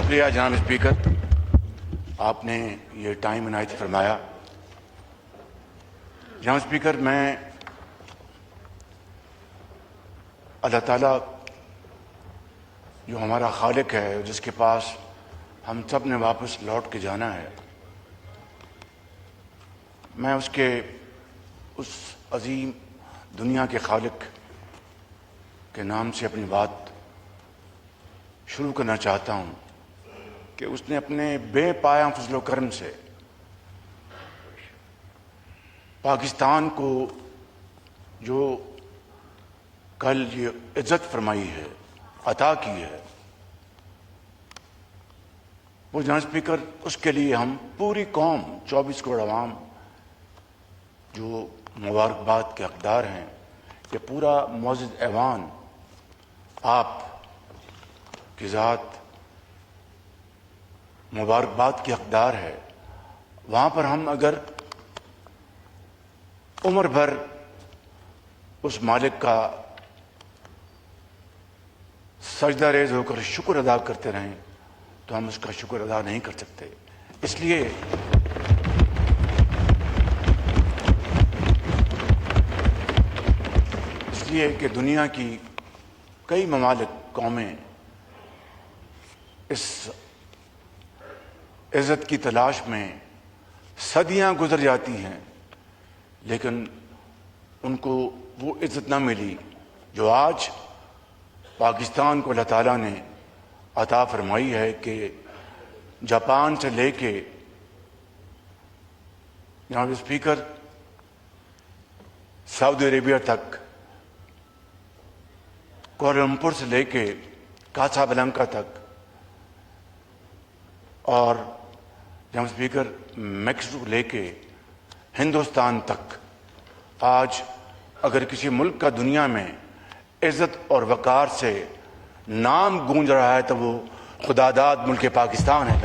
شکریہ جناب اسپیکر، آپ نے یہ ٹائم عنایت فرمایا۔ جناب اسپیکر، میں اللہ تعالیٰ جو ہمارا خالق ہے، جس کے پاس ہم سب نے واپس لوٹ کے جانا ہے، میں اس عظیم دنیا کے خالق کے نام سے اپنی بات شروع کرنا چاہتا ہوں کہ اس نے اپنے بے پایہ فضل و کرم سے پاکستان کو جو کل یہ عزت فرمائی ہے، عطا کی ہے، وہ جناب اسپیکر اس کے لیے ہم پوری قوم 24 کروڑ عوام جو مبارکباد کے حقدار ہیں، یہ پورا معزز ایوان آپ کی ذات مبارکباد کی حقدار ہے۔ وہاں پر ہم اگر عمر بھر اس مالک کا سجدہ ریز ہو کر شکر ادا کرتے رہیں تو ہم اس کا شکر ادا نہیں کر سکتے۔ اس لیے کہ دنیا کی کئی ممالک، قومیں اس عزت کی تلاش میں صدیاں گزر جاتی ہیں، لیکن ان کو وہ عزت نہ ملی جو آج پاکستان کو اللہ تعالیٰ نے عطا فرمائی ہے کہ جاپان سے لے کے جناب اسپیکر سعودی عربیہ تک، کوالالمپور سے لے کے کاسابلانکا تک، اور جناب اسپیکر میکسیکو لے کے ہندوستان تک، آج اگر کسی ملک کا دنیا میں عزت اور وقار سے نام گونج رہا ہے تو وہ خدا داد ملک پاکستان ہے۔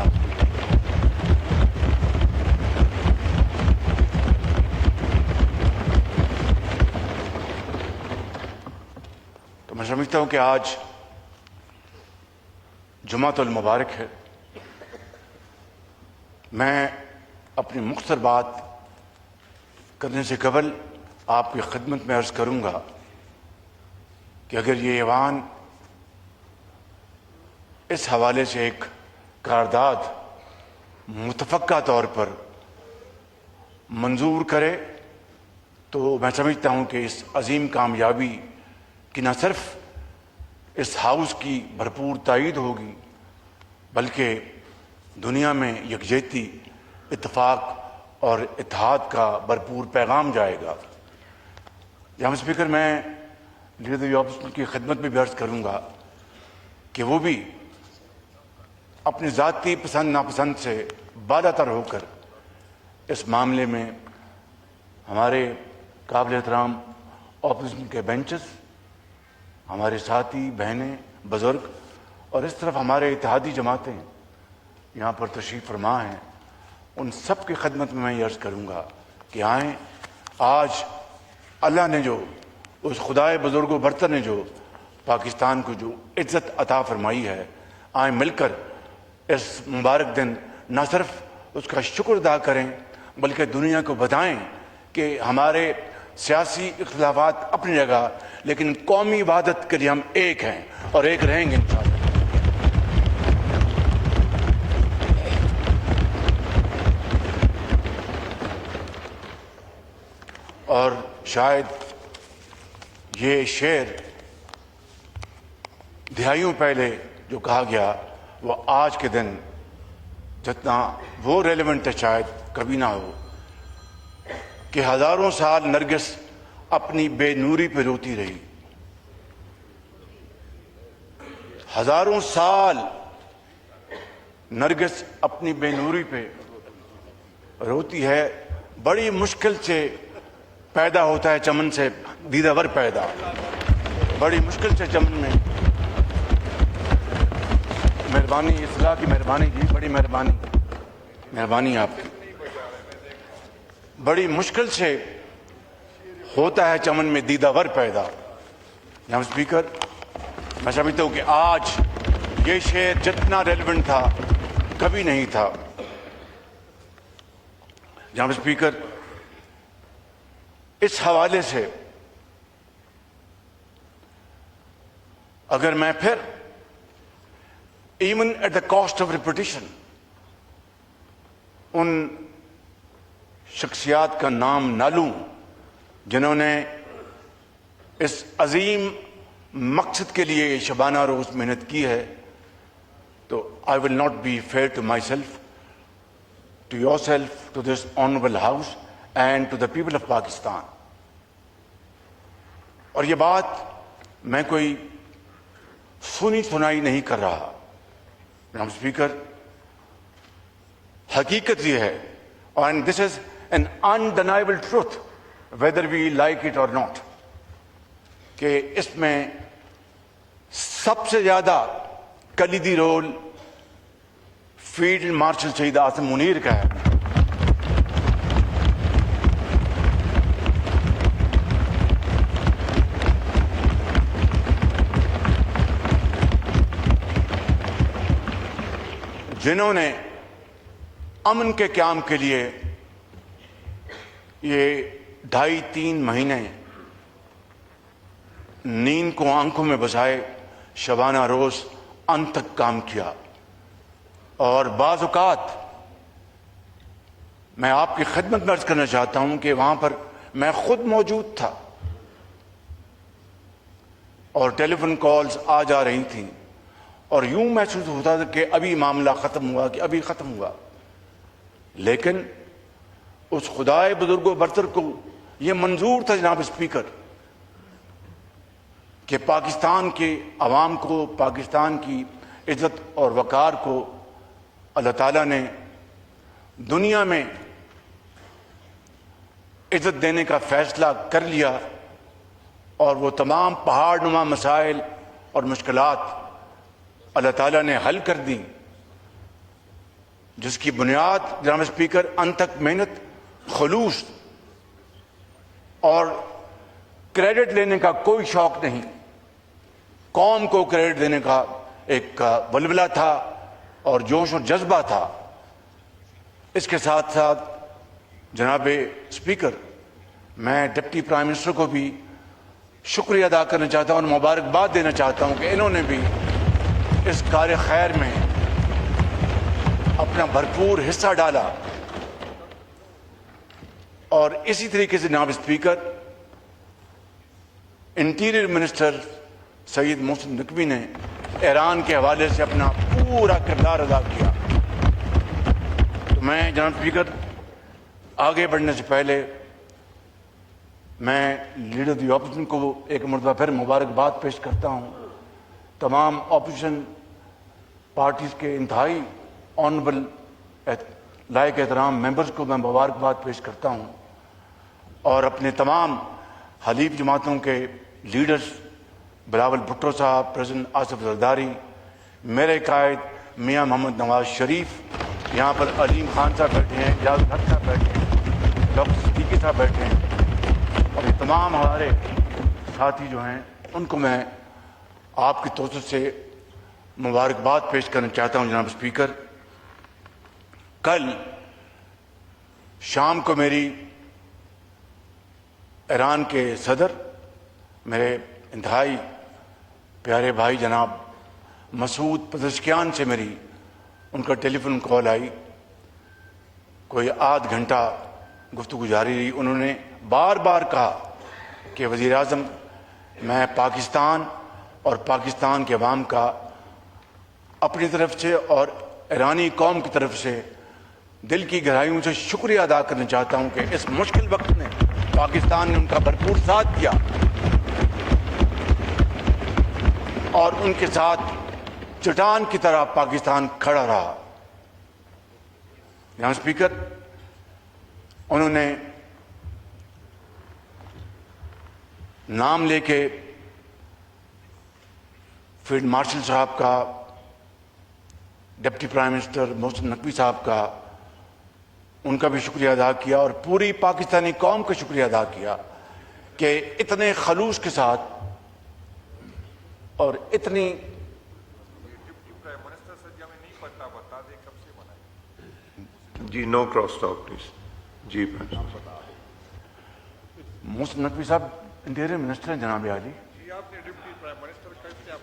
تو میں سمجھتا ہوں کہ آج جمعۃ المبارک ہے۔ میں اپنی مختصر بات کرنے سے قبل آپ کی خدمت میں عرض کروں گا کہ اگر یہ ایوان اس حوالے سے ایک قرارداد متفقہ طور پر منظور کرے تو میں سمجھتا ہوں کہ اس عظیم کامیابی کی نہ صرف اس ہاؤس کی بھرپور تائید ہوگی بلکہ دنیا میں یکجہتی، اتفاق اور اتحاد کا بھرپور پیغام جائے گا۔ جناب اسپیکر، میں لیڈر آف آپوزیشن کی خدمت میں بھی عرض کروں گا کہ وہ بھی اپنی ذاتی پسند ناپسند سے بالا تر ہو کر اس معاملے میں ہمارے قابل احترام اپوزیشن کے بینچز، ہمارے ساتھی بہنیں، بزرگ، اور اس طرف ہمارے اتحادی جماعتیں یہاں پر تشریف فرما ہیں، ان سب کی خدمت میں یہ عرض کروں گا کہ آئیں، آج اللہ نے جو، اس خدائے بزرگ و برتر نے جو پاکستان کو جو عزت عطا فرمائی ہے، آئیں مل کر اس مبارک دن نہ صرف اس کا شکر ادا کریں بلکہ دنیا کو بتائیں کہ ہمارے سیاسی اختلافات اپنی جگہ، لیکن قومی وحدت کے لیے ہم ایک ہیں اور ایک رہیں گے انشاءاللہ۔ اور شاید یہ شعر دہائیوں پہلے جو کہا گیا وہ آج کے دن جتنا وہ ریلیونٹ ہے شاید کبھی نہ ہو کہ ہزاروں سال نرگس اپنی بے نوری پہ روتی رہی، ہزاروں سال نرگس اپنی بے نوری پہ روتی ہے، بڑی مشکل سے پیدا ہوتا ہے چمن سے دیدہ ور پیدا، بڑی مشکل سے چمن میں۔ مہربانی، اصلاح کی مہربانی جی، بڑی مہربانی آپ کی۔ بڑی مشکل سے ہوتا ہے چمن میں دیدہ ور پیدا۔ جناب اسپیکر، میں سمجھتا ہوں کہ آج یہ شعر جتنا ریلیونٹ تھا کبھی نہیں تھا. جناب اسپیکر، اس حوالے سے اگر میں پھر even at the cost of reputation ان شخصیات کا نام نہ لوں جنہوں نے اس عظیم مقصد کے لیے شبانہ روز محنت کی ہے، تو I will not be fair to myself, to yourself, to this honourable house and to the people of Pakistan. اور یہ بات میں کوئی سنی سنائی نہیں کر رہا. جناب اسپیکر، حقیقت یہ ہے، and this is an undeniable truth whether we like it or not, کہ اس میں سب سے زیادہ کلیدی رول فیلڈ مارشل شہید عاصم منیر کا ہے. جنہوں نے امن کے قیام کے لیے یہ 2.5-3 مہینے نیند کو آنکھوں میں بسائے شبانہ روز انت تک کام کیا. اور بعض اوقات میں آپ کی خدمت میں عرض کرنا چاہتا ہوں کہ وہاں پر میں خود موجود تھا اور ٹیلی فون کالز آ جا رہی تھیں اور یوں محسوس ہوتا تھا کہ ابھی معاملہ ختم ہوا، کہ ابھی ختم ہوا. لیکن اس خدائے بزرگ و برتر کو یہ منظور تھا جناب اسپیکر کہ پاکستان کے عوام کو، پاکستان کی عزت اور وقار کو اللہ تعالیٰ نے دنیا میں عزت دینے کا فیصلہ کر لیا، اور وہ تمام پہاڑ نما مسائل اور مشکلات اللہ تعالیٰ نے حل کر دی، جس کی بنیاد جناب اسپیکر انت تک محنت، خلوص اور کریڈٹ لینے کا کوئی شوق نہیں. قوم کو کریڈٹ دینے کا ایک ولولہ تھا اور جوش و جذبہ تھا. اس کے ساتھ ساتھ جناب اسپیکر، میں ڈپٹی پرائم منسٹر کو بھی شکریہ ادا کرنا چاہتا ہوں اور مبارکباد دینا چاہتا ہوں کہ انہوں نے بھی اس کار خیر میں اپنا بھرپور حصہ ڈالا. اور اسی طریقے سے جناب اسپیکر، انٹیریئر منسٹر سید محسن نقوی نے ایران کے حوالے سے اپنا پورا کردار ادا کیا. تو میں جناب اسپیکر آگے بڑھنے سے پہلے میں لیڈر دی اپوزیشن کو ایک مرتبہ پھر مبارکباد پیش کرتا ہوں. تمام اپوزیشن پارٹیز کے انتہائی آنریبل لائق احترام ممبرز کو میں مبارکباد پیش کرتا ہوں، اور اپنے تمام حلیف جماعتوں کے لیڈرز، بلاول بھٹو صاحب، پریزیڈنٹ آصف زرداری، میرے قائد میاں محمد نواز شریف، یہاں پر علیم خان صاحب بیٹھے ہیں، اجاز الحق صاحب بیٹھے ہیں، ڈاکٹر صدیقی صاحب بیٹھے ہیں، اور یہ تمام ہمارے ساتھی جو ہیں ان کو میں آپ کی توسط سے مبارکباد پیش کرنا چاہتا ہوں. جناب اسپیکر، کل شام کو میری ایران کے صدر، میرے انتہائی پیارے بھائی جناب مسعود پزشکیان سے میری ان کا ٹیلی فون کال آئی. کوئی آدھ گھنٹہ گفتگو جاری رہی. انہوں نے بار بار کہا کہ وزیر اعظم، میں پاکستان اور پاکستان کے عوام کا اپنی طرف سے اور ایرانی قوم کی طرف سے دل کی گہرائیوں سے شکریہ ادا کرنا چاہتا ہوں کہ اس مشکل وقت میں پاکستان نے ان کا بھرپور ساتھ دیا اور ان کے ساتھ چٹان کی طرح پاکستان کھڑا رہا. جناب اسپیکر، انہوں نے نام لے کے فیلڈ مارشل صاحب کا، deputy prime minister Mohsin Naqvi صاحب کا، ان کا بھی شکریہ ادا کیا، اور پوری پاکستانی قوم کا شکریہ ادا کیا کہ اتنے خلوص کے ساتھ اور اتنی جی نو کراس ٹاک پلیز. جی محسن نقوی صاحب انٹیریئر منسٹر ہیں جناب عالی.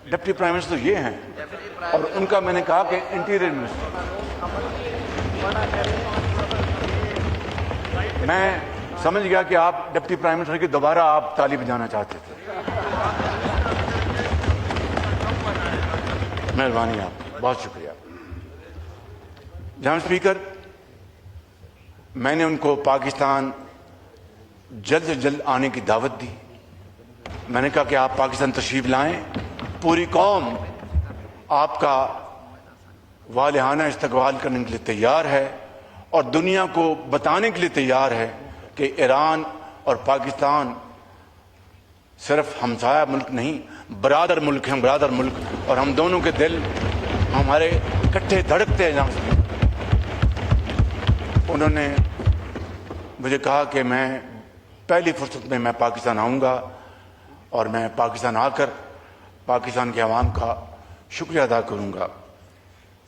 ڈپٹی پرائم منسٹر یہ ہیں اور ان کا میں نے کہا کہ انٹیریئر منسٹر. میں سمجھ گیا کہ آپ ڈپٹی پرائم منسٹر کی دوبارہ آپ تالی بجانا چاہتے تھے. مہربانی آپ کی، بہت شکریہ. جناب اسپیکر، میں نے ان کو پاکستان جلد سے جلد آنے کی دعوت دی. میں نے کہا کہ آپ پاکستان تشریف لائیں، پوری قوم آپ کا والہانہ استقبال کرنے کے لیے تیار ہے اور دنیا کو بتانے کے لیے تیار ہے کہ ایران اور پاکستان صرف ہمسایہ ملک نہیں، برادر ملک ہیں، برادر ملک، اور ہم دونوں کے دل ہمارے اکٹھے دھڑکتے ہیں. جہاں انہوں نے مجھے کہا کہ میں پہلی فرصت میں پاکستان آؤں گا اور میں پاکستان آ کر پاکستان کے عوام کا شکریہ ادا کروں گا.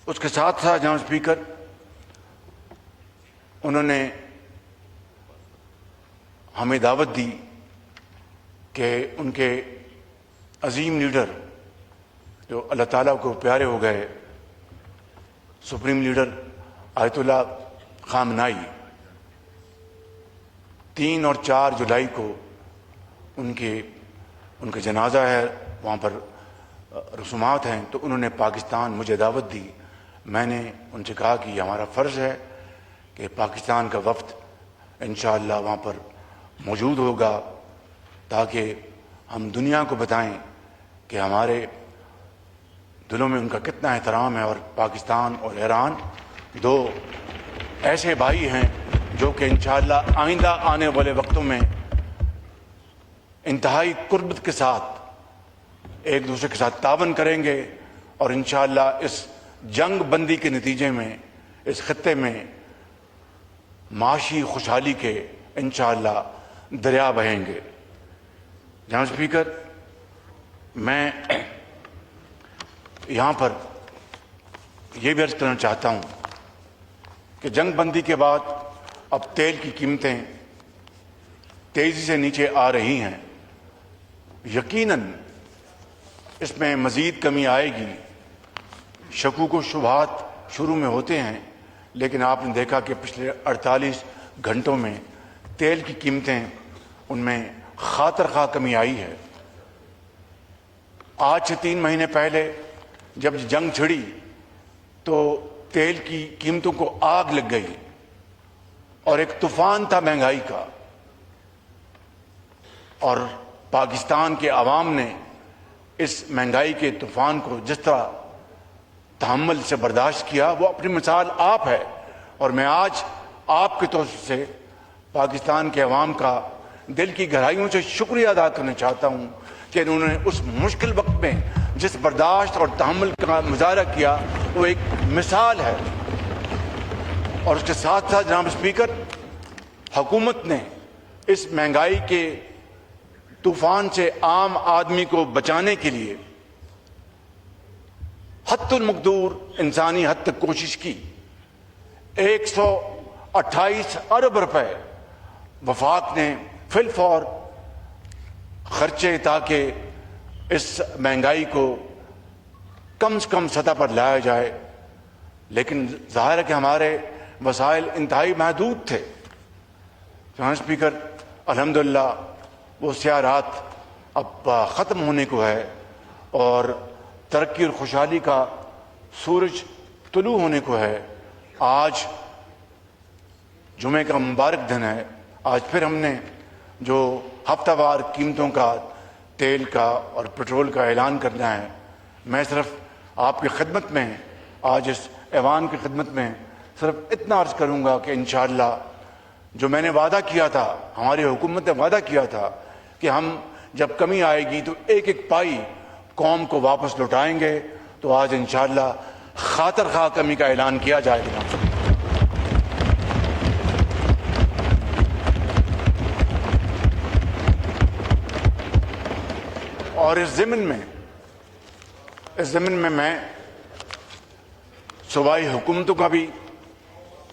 اس کے ساتھ ساتھ جناب اسپیکر، انہوں نے ہمیں دعوت دی کہ ان کے عظیم لیڈر جو اللہ تعالیٰ کو پیارے ہو گئے، سپریم لیڈر آیت اللہ خامنائی، 3 اور 4 جولائی کو ان کا جنازہ ہے، وہاں پر رسومات ہیں. تو انہوں نے پاکستان مجھے دعوت دی. میں نے ان سے کہا کہ یہ ہمارا فرض ہے کہ پاکستان کا وفد انشاءاللہ وہاں پر موجود ہوگا تاکہ ہم دنیا کو بتائیں کہ ہمارے دلوں میں ان کا کتنا احترام ہے. اور پاکستان اور ایران 2 ایسے بھائی ہیں جو کہ انشاءاللہ آئندہ آنے والے وقتوں میں انتہائی قربت کے ساتھ ایک دوسرے کے ساتھ تعاون کریں گے اور انشاءاللہ اس جنگ بندی کے نتیجے میں اس خطے میں معاشی خوشحالی کے انشاءاللہ دریا بہیں گے. جناب اسپیکر، میں یہاں پر یہ بھی عرض کرنا چاہتا ہوں کہ جنگ بندی کے بعد اب تیل کی قیمتیں تیزی سے نیچے آ رہی ہیں. یقیناً اس میں مزید کمی آئے گی. شکوک و شبہات شروع میں ہوتے ہیں، لیکن آپ نے دیکھا کہ پچھلے 48 گھنٹوں میں تیل کی قیمتیں ان میں خاطر خواہ کمی آئی ہے. آج سے 3 مہینے پہلے جب جنگ چھڑی تو تیل کی قیمتوں کو آگ لگ گئی اور ایک طوفان تھا مہنگائی کا، اور پاکستان کے عوام نے اس مہنگائی کے طوفان کو جس طرح تحمل سے برداشت کیا وہ اپنی مثال آپ ہے. اور میں آج آپ کے طور سے پاکستان کے عوام کا دل کی گہرائیوں سے شکریہ ادا کرنا چاہتا ہوں کہ انہوں نے اس مشکل وقت میں جس برداشت اور تحمل کا مظاہرہ کیا وہ ایک مثال ہے. اور اس کے ساتھ ساتھ جناب اسپیکر، حکومت نے اس مہنگائی کے طوفان سے عام آدمی کو بچانے کے لیے حد المقدور انسانی حد تک کوشش کی. 128 ارب روپے وفاق نے فی الفور خرچے تاکہ اس مہنگائی کو کم سے کم سطح پر لایا جائے. لیکن ظاہر ہے کہ ہمارے وسائل انتہائی محدود تھے. جناب اسپیکر، الحمدللہ وہ سیاہ رات اب ختم ہونے کو ہے اور ترقی اور خوشحالی کا سورج طلوع ہونے کو ہے. آج جمعے کا مبارک دن ہے. آج پھر ہم نے جو ہفتہ وار قیمتوں کا تیل کا اور پٹرول کا اعلان کرنا ہے. میں صرف آپ کی خدمت میں آج اس ایوان کی خدمت میں صرف اتنا عرض کروں گا کہ انشاءاللہ جو میں نے وعدہ کیا تھا، ہماری حکومت نے وعدہ کیا تھا کہ ہم جب کمی آئے گی تو ایک ایک پائی قوم کو واپس لوٹائیں گے، تو آج انشاءاللہ خاطر خواہ کمی کا اعلان کیا جائے گا. اور اس ضمن میں میں صوبائی حکومتوں کا بھی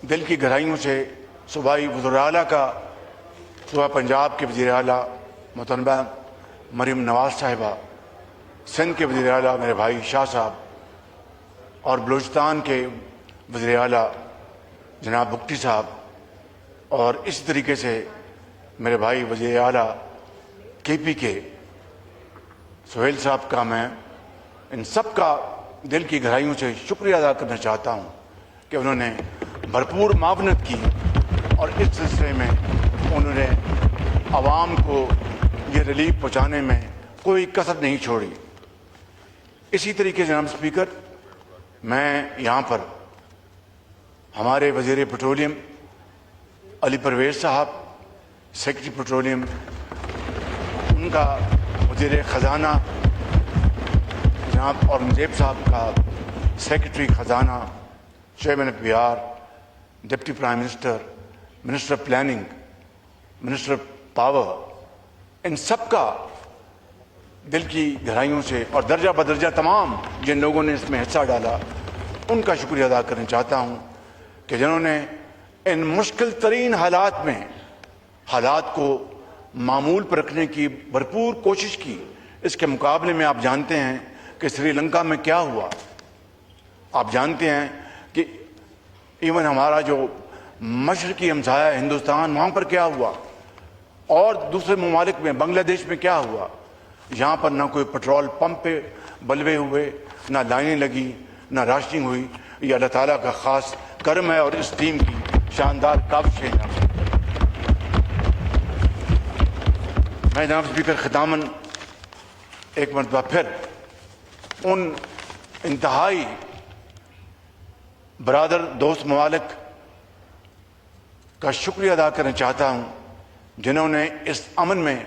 دل کی گہرائیوں سے صوبائی وزیر اعلیٰ کا صوبہ پنجاب کے وزیر اعلیٰ محترمہ مریم نواز صاحبہ، سندھ کے وزیر اعلیٰ میرے بھائی شاہ صاحب، اور بلوچستان کے وزیر اعلیٰ جناب بگٹی صاحب، اور اسی طریقے سے میرے بھائی وزیر اعلیٰ کے پی کے سہیل صاحب کا میں ان سب کا دل کی گہرائیوں سے شکریہ ادا کرنا چاہتا ہوں کہ انہوں نے بھرپور معاونت کی اور اس سلسلے میں انہوں نے عوام کو یہ ریلیف پہنچانے میں کوئی کسر نہیں چھوڑی۔ اسی طریقے سے جناب اسپیکر، میں یہاں پر ہمارے وزیر پیٹرولیم علی پرویز صاحب، سیکرٹری پیٹرولیم، ان کا وزیر خزانہ جناب اورنگزیب صاحب کا سیکرٹری خزانہ، chairman of P R, deputy prime minister, minister of planning, minister of power, ان سب کا دل کی گہرائیوں سے اور درجہ بدرجہ تمام جن لوگوں نے اس میں حصہ ڈالا ان کا شکریہ ادا کرنا چاہتا ہوں کہ جنہوں نے ان مشکل ترین حالات میں حالات کو معمول پر رکھنے کی بھرپور کوشش کی۔ اس کے مقابلے میں آپ جانتے ہیں کہ سری لنکا میں کیا ہوا، آپ جانتے ہیں کہ ایون ہمارا جو مشرقی ہمسایہ ہندوستان، وہاں پر کیا ہوا، اور دوسرے ممالک میں بنگلہ دیش میں کیا ہوا۔ یہاں پر نہ کوئی پٹرول پمپ پہ بلوے ہوئے، نہ لائنیں لگی، نہ راشننگ ہوئی۔ یہ اللہ تعالیٰ کا خاص کرم ہے اور اس ٹیم کی شاندار کاوش ہے۔ میں جناب اسپیکر ختاماً ایک مرتبہ پھر ان انتہائی برادر دوست ممالک کا شکریہ ادا کرنا چاہتا ہوں جنہوں نے اس امن میں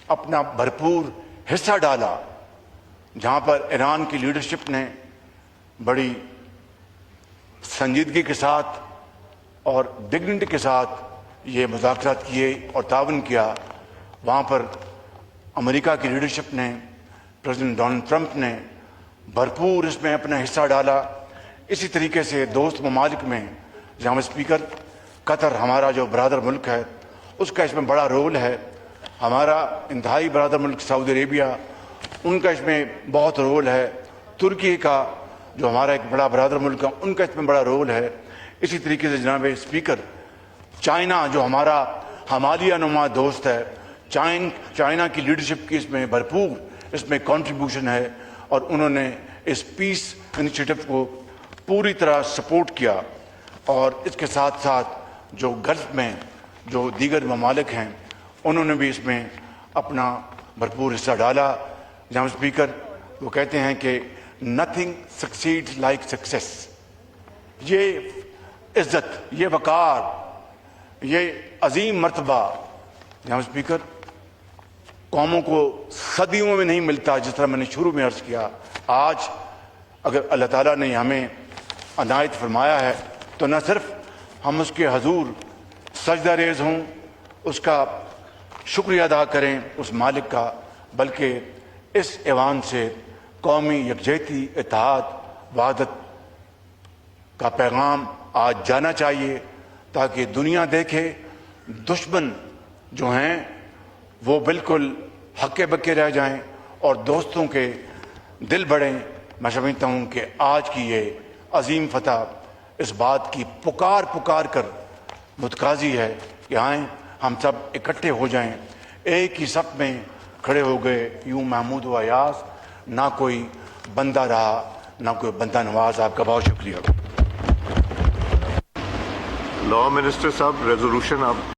اپنا بھرپور حصہ ڈالا، جہاں پر ایران کی لیڈرشپ نے بڑی سنجیدگی کے ساتھ اور ڈگنیٹی کے ساتھ یہ مذاکرات کیے اور تعاون کیا، وہاں پر امریکہ کی لیڈرشپ نے، پریزیڈنٹ ڈونلڈ ٹرمپ نے بھرپور اس میں اپنا حصہ ڈالا۔ اسی طریقے سے دوست ممالک میں جناب اسپیکر، قطر ہمارا جو برادر ملک ہے اس کا اس میں بڑا رول ہے۔ ہمارا انتہائی برادر ملک سعودی عربیہ، ان کا اس میں بہت رول ہے۔ ترکی کا جو ہمارا ایک بڑا برادر ملک ہے، ان کا اس میں بڑا رول ہے۔ اسی طریقے سے جناب اسپیکر، چائنا جو ہمارا ہمالیہ نما دوست ہے، چائنا کی لیڈرشپ کی اس میں بھرپور اس میں کنٹریبیوشن ہے، اور انہوں نے اس پیس انیشیٹو کو پوری طرح سپورٹ کیا۔ اور اس کے ساتھ ساتھ جو گلف میں جو دیگر ممالک ہیں انہوں نے بھی اس میں اپنا بھرپور حصہ ڈالا۔ جناب اسپیکر، وہ کہتے ہیں کہ نتھنگ سکسیڈ لائک سکسیس۔ یہ عزت، یہ وقار، یہ عظیم مرتبہ جناب اسپیکر قوموں کو صدیوں میں نہیں ملتا، جس طرح میں نے شروع میں عرض کیا۔ آج اگر اللہ تعالیٰ نے ہمیں عنایت فرمایا ہے تو نہ صرف ہم اس کے حضور سجدہ ریز ہوں، اس کا شکریہ ادا کریں اس مالک کا، بلکہ اس ایوان سے قومی یکجہتی، اتحاد، وحدت کا پیغام آج جانا چاہیے، تاکہ دنیا دیکھے دشمن جو ہیں وہ بالکل ہکے بکے رہ جائیں اور دوستوں کے دل بڑھیں۔ میں سمجھتا ہوں کہ آج کی یہ عظیم فتح اس بات کی پکار کر متقاضی ہے کہ آئیں ہم سب اکٹھے ہو جائیں، ایک ہی صف میں کھڑے ہو گئے، یوں محمود و ایاز، نہ کوئی بندہ رہا نہ کوئی بندہ نواز۔ آپ کا بہت شکریہ۔ لا منسٹر صاحب، ریزولوشن آپ